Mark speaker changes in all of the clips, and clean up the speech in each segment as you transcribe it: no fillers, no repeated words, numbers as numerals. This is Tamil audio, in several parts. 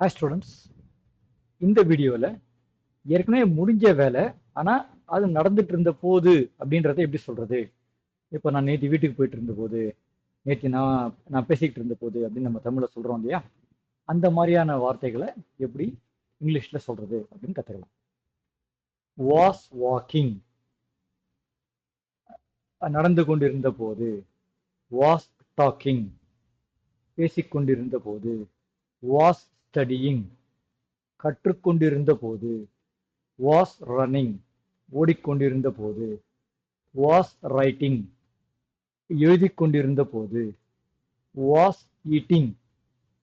Speaker 1: Hi students, இந்த வீடியோவில் ஏற்கனவே முடிஞ்ச வேலை ஆனால் அது நடந்துட்டு இருந்த போது அப்படின்றத எப்படி சொல்றது. இப்போ நான் நேற்று வீட்டுக்கு போயிட்டு இருந்த போது, நேற்று நான் பேசிக்கிட்டு இருந்த போது அப்படின்னு நம்ம தமிழில் சொல்றோம் இல்லையா, அந்த மாதிரியான வார்த்தைகளை எப்படி இங்கிலீஷில் சொல்றது அப்படின்னு கற்றுக்கலாம். வாஸ் வாக்கிங், நடந்து கொண்டிருந்த போது. வாஸ் டாக்கிங், பேசிக்கொண்டிருந்த போது. வாஸ் ஸ்டடியிங், கற்றுக்கொண்டிருந்த போது. வாஸ் ரன்னிங், ஓடிக்கொண்டிருந்த போது. வாஸ் ரைட்டிங், எழுதி கொண்டிருந்த போது. வாஸ் ஈட்டிங்,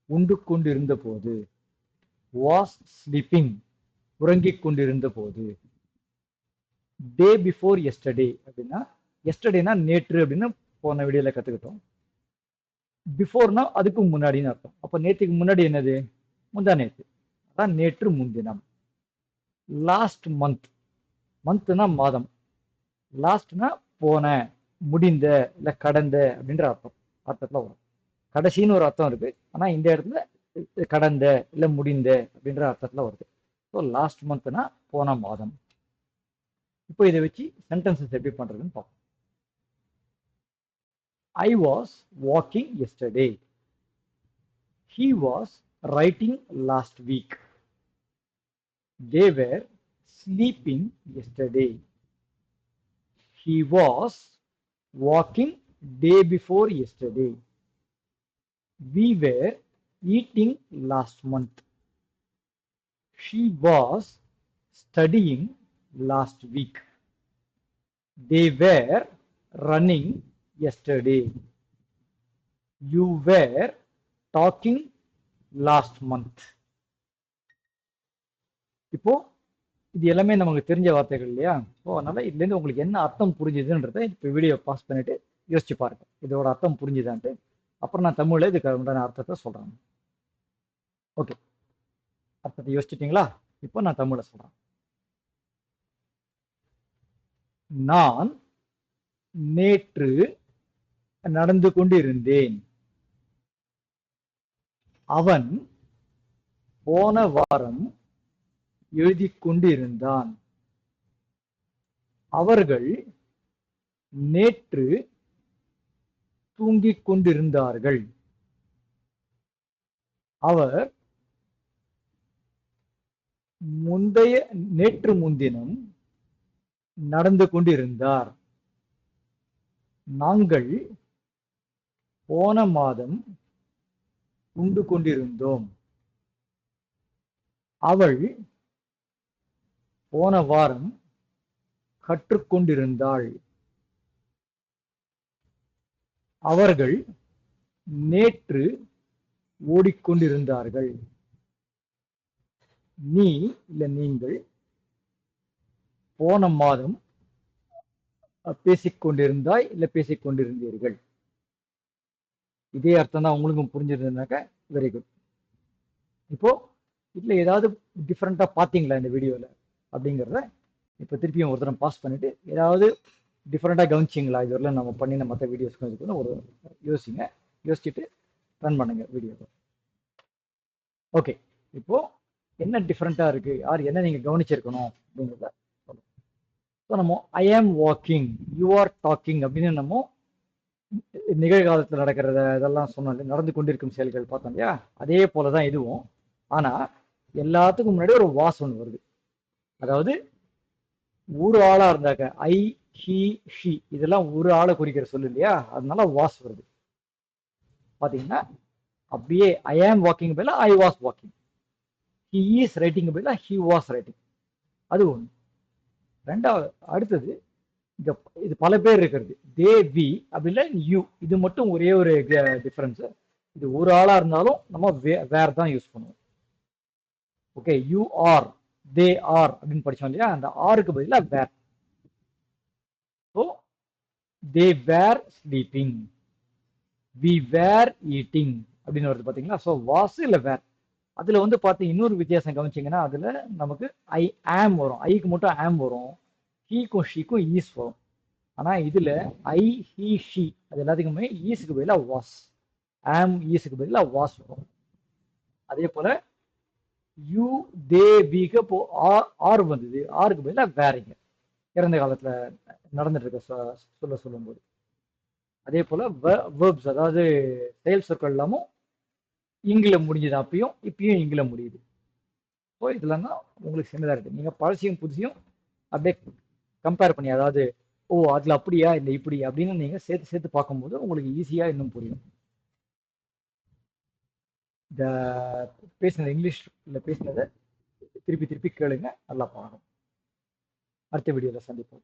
Speaker 1: உண்டு கொண்டிருந்த போது. வாஸ் ஸ்லீப்பிங், உறங்கிக் கொண்டிருந்த போது. டே பிஃபோர் எஸ்டர்டே அப்படின்னா, எஸ்டர்டேனா நேற்று அப்படின்னு போன வீடியோல கத்துக்கிட்டோம். பிஃபோர்னா அதுக்கு முன்னாடின்னு அர்த்தம். அப்ப நேற்றுக்கு முன்னாடி என்னது? முந்தா நேற்று, அதான் நேற்று முன்தினம். லாஸ்ட் மந்த், மந்த்னா மாதம். லாஸ்ட்னா போன, முடிந்த, இல்ல கடந்த அப்படின்ற அர்த்தத்துல வரும். கடைசின்னு ஒரு அர்த்தம் இருக்கு, ஆனா இந்த இடத்துல கடந்த இல்ல முடிந்த அப்படின்ற அர்த்தத்துல வருது. ஸோ லாஸ்ட் மந்த்னா போன மாதம். இப்போ இதை வச்சு சென்டென்சஸ் எப்படி பண்றதுன்னு பார்ப்போம். I was walking yesterday. He was writing last week. They were sleeping yesterday. He was walking day before yesterday. We were eating last month. She was studying last week. They were running yesterday. You were talking last month. இப்போ இது எல்லாமே நமக்கு தெரிஞ்ச வார்த்தைகள் இல்லையா? ஸோ அதனால இதுல இருந்து உங்களுக்கு என்ன அர்த்தம் புரிஞ்சுதுன்றதை இப்போ வீடியோ பாஸ் பண்ணிட்டு யோசிச்சு பாருங்க, இதோட அர்த்தம் புரிஞ்சுதான்ட்டு. அப்புறம் நான் தமிழ்ல இதுக்கு உண்டான அர்த்தத்தை சொல்றேன். ஓகே, அர்த்தத்தை யோசிச்சிட்டீங்களா? இப்போ நான் தமிழ்ல சொல்றேன். நான் நேற்று நடந்து கொண்டிருந்தேன். அவன் போன வாரம் எழுதி கொண்டிருந்தான். அவர்கள் நேற்று தூங்கிக் கொண்டிருந்தார்கள். அவர் நேற்று முன்தினம் நடந்து கொண்டிருந்தார். நாங்கள் போன மாதம் உண்டு கொண்டிருந்தோம். அவள் போன வாரம் கற்றுக்கொண்டிருந்தாள். அவர்கள் நேற்று ஓடிக்கொண்டிருந்தார்கள். நீ இல்ல நீங்கள் போன மாதம் பேசிக்கொண்டிருந்தாய் இல்ல பேசிக்கொண்டிருந்தீர்கள். இதே அர்த்தம் தான் உங்களுக்கும் புரிஞ்சிருந்தாக்க வெரி குட். இப்போ இதுல ஏதாவது டிஃப்ரெண்டா பாத்தீங்களா இந்த வீடியோல அப்படிங்கிறத இப்போ திருப்பியும் ஒரு தரம் பாஸ் பண்ணிட்டு ஏதாவது டிஃப்ரெண்டா கவனிச்சிங்களா? இதுவரை நம்ம பண்ணின மற்ற வீடியோஸ்க்கு ஒரு யோசிங்க, யோசிச்சுட்டு ரன் பண்ணுங்க வீடியோ. ஓகே, இப்போ என்ன டிஃப்ரெண்டா இருக்கு, யார் என்ன நீங்க கவனிச்சிருக்கணும் அப்படிங்கிறத சொல்லுங்க. ஸோ நம்ம ஐ ஆம் வாக்கிங், யூ ஆர் டாக்கிங் அப்படின்னு நம்ம நிகழ்காலத்தில் நடக்கிறத இதெல்லாம் சொன்னோம், நடந்து கொண்டிருக்கும் செயல்கள் பார்த்தோம் இல்லையா? அதே போலதான் இதுவும். ஆனா எல்லாத்துக்கும் முன்னாடி ஒரு வாஸ் ஒன்று வருது. அதாவது ஒரு ஆளா இருந்தாக்க ஐ, ஹி, ஷி இதெல்லாம் ஒரு ஆளை குறிக்கிற சொல்லு இல்லையா? அதனால வாஸ் வருது. பாத்தீங்கன்னா அப்படியே ஐ ஆம் வாக்கிங் பதிலா I was walking, he is writing பதிலா ஹி வாஸ் ரைட்டிங். அது ஒண்ணு. ரெண்டாவது, அடுத்தது இங்க இது பல பேர் இருக்கிறது, தே, வி அப்படின்னா யூ, இது மட்டும் ஒரே ஒரு டிஃபரன்ஸ். இது ஒரு ஆளா இருந்தாலும் நம்ம வேற தான் யூஸ் பண்ணுவோம். Okay, you are, they are அப்படின்னு படிச்சோம் இல்லையா? அந்த ஆருக்கு பதிலா were. So they were sleeping, we were eating அப்படின்னு வருது பாத்தீங்களா? ஸோ வாஸ் இல்ல வேர். அதுல வந்து பார்த்து இன்னொரு வித்தியாசம் கவனிச்சிங்கன்னா, அதுல நமக்கு ஐ ஆம் வரும், ஐக்கு மட்டும் ஆம் வரும், ஹீக்கும் ஷீக்கும் ஈஸ் வரும். ஆனா இதுல ஐ, ஹி, ஷி அது எல்லாத்துக்குமே ஈஸுக்கு பதிலா வாஸ், ஆம் ஈஸுக்கு பதிலா வாஸ் வரும். அதே போல யூ தே வீக்கு இப்போ ஆறு வந்தது, ஆறுக்கு பதிலாக வேறங்க இறந்த காலத்துல நடந்துட்டு இருக்க சொல்லும்போது. அதே போல வேர்ப்ஸ், அதாவது செயல் சொற்கள் எல்லாமும் இங்கில முடிஞ்சது அப்பயும், இப்பயும் இங்கில முடியுது. ஸோ இதெல்லாம் தான் உங்களுக்கு சிமிலாரிட்டி. நீங்க பழசையும் புதுசையும் அப்படியே கம்பேர் பண்ணி, அதாவது ஓ அதுல அப்படியா இல்லை இப்படி அப்படின்னு நீங்க சேர்த்து சேர்த்து பார்க்கும்போது உங்களுக்கு ஈஸியா இன்னும் புரியும். இந்த பேசினது இங்கிலீஷ்ல பேசினதை திருப்பி திருப்பி கேளுங்க, நல்லா பாருங்க. அடுத்த வீடியோல சந்திப்போம்.